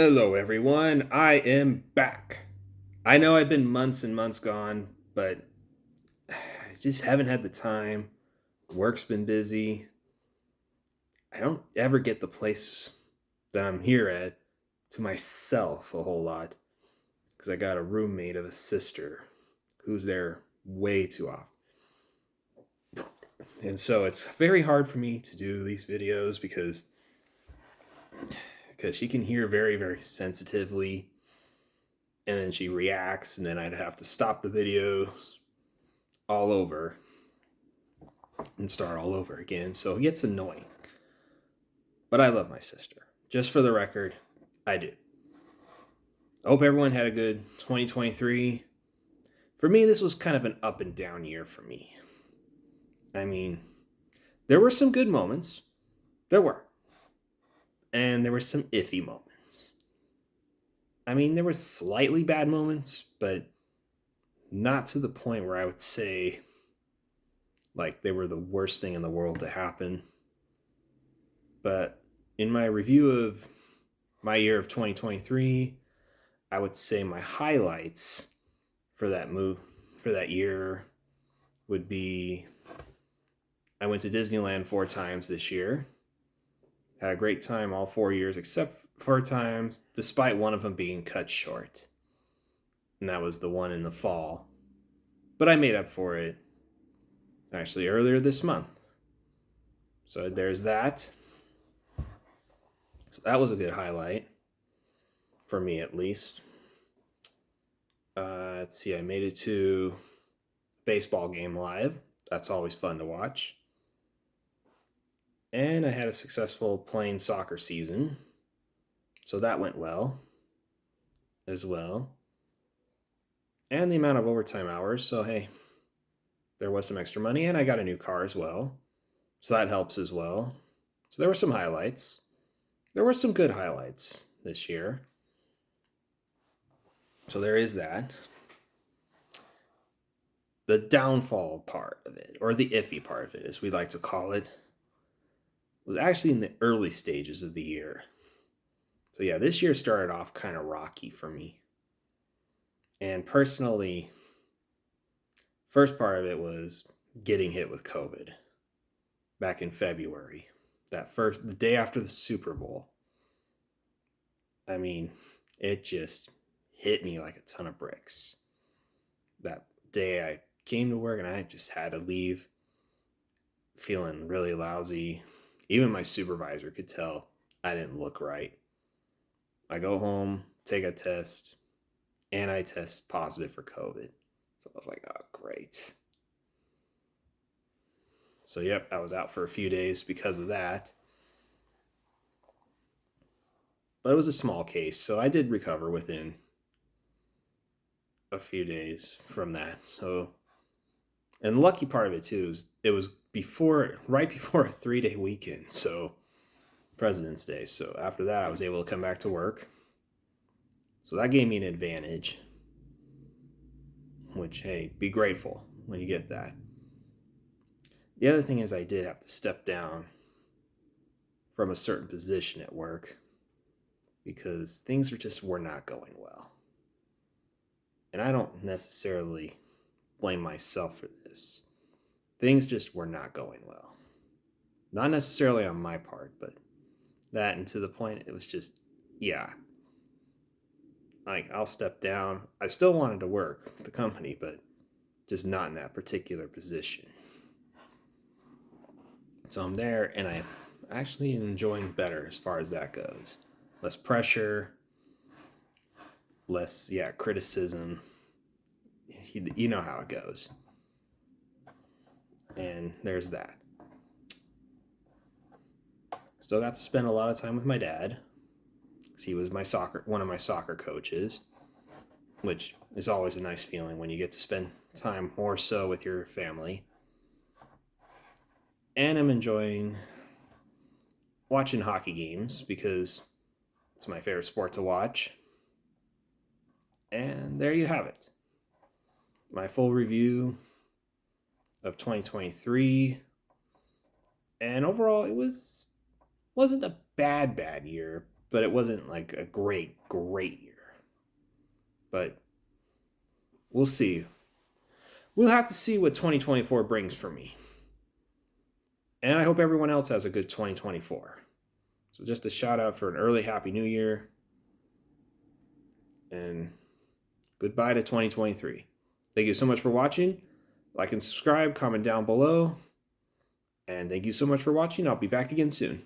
Hello, everyone. I am back. I know I've been months and months gone, but I just haven't had the time. Work's been busy. I don't ever get the place that I'm here at to myself a whole lot because I got a roommate of a sister who's there way too often. And so it's very hard for me to do these videos because she can hear very, very sensitively, and then she reacts, and then I'd have to stop the video all over and start all over again. So it gets annoying. But I love my sister. Just for the record, I do. I hope everyone had a good 2023. For me, this was kind of an up and down year for me. I mean, there were some good moments. There were. And there were some iffy moments. I mean, there were slightly bad moments, but not to the point where I would say like they were the worst thing in the world to happen. But in my review of my year of 2023, I would say my highlights for that year would be I went to Disneyland 4 times this year. Had a great time all 4 years except 4 times, despite one of them being cut short. And that was the one in the fall. But I made up for it actually earlier this month. So there's that. So that was a good highlight for me at least. Let's see, I made it to baseball game live. That's always fun to watch. And I had a successful playing soccer season. So that went well as well. And the amount of overtime hours. So, hey, there was some extra money. And I got a new car as well. So that helps as well. So there were some highlights. There were some good highlights this year. So there is that. The downfall part of it, or the iffy part of it, as we like to call it, was actually in the early stages of the year. So yeah, this year started off kind of rocky for me. And personally, first part of it was getting hit with COVID back in February. The day after the Super Bowl. I mean, it just hit me like a ton of bricks. That day I came to work and I just had to leave feeling really lousy. Even my supervisor could tell I didn't look right. I go home, take a test, and I test positive for COVID. So I was like, oh, great. So, yep, I was out for a few days because of that. But it was a small case, so I did recover within a few days from that. So, and the lucky part of it too is it was right before a 3 day weekend. So, President's Day. So, after that, I was able to come back to work. So, that gave me an advantage, which, hey, be grateful when you get that. The other thing is, I did have to step down from a certain position at work because things were not going well. And I don't necessarily blame myself for this. Things just were not going well. Not necessarily on my part, but that, and to the point it was just, yeah, like I'll step down. I still wanted to work with the company, but just not in that particular position. So I'm there and I'm actually enjoying better as far as that goes. Less pressure, less, yeah, criticism. You know how it goes. And there's that. Still got to spend a lot of time with my dad. He was one of my soccer coaches, which is always a nice feeling when you get to spend time more so with your family. And I'm enjoying watching hockey games because it's my favorite sport to watch. And there you have it. My full review of 2023. And overall, wasn't a bad year, but it wasn't like a great year. But we'll see. We'll have to see what 2024 brings for me. And I hope everyone else has a good 2024. So just a shout out for an early Happy New Year. And goodbye to 2023. Thank you so much for watching. Like and subscribe, comment down below. And thank you so much for watching. I'll be back again soon.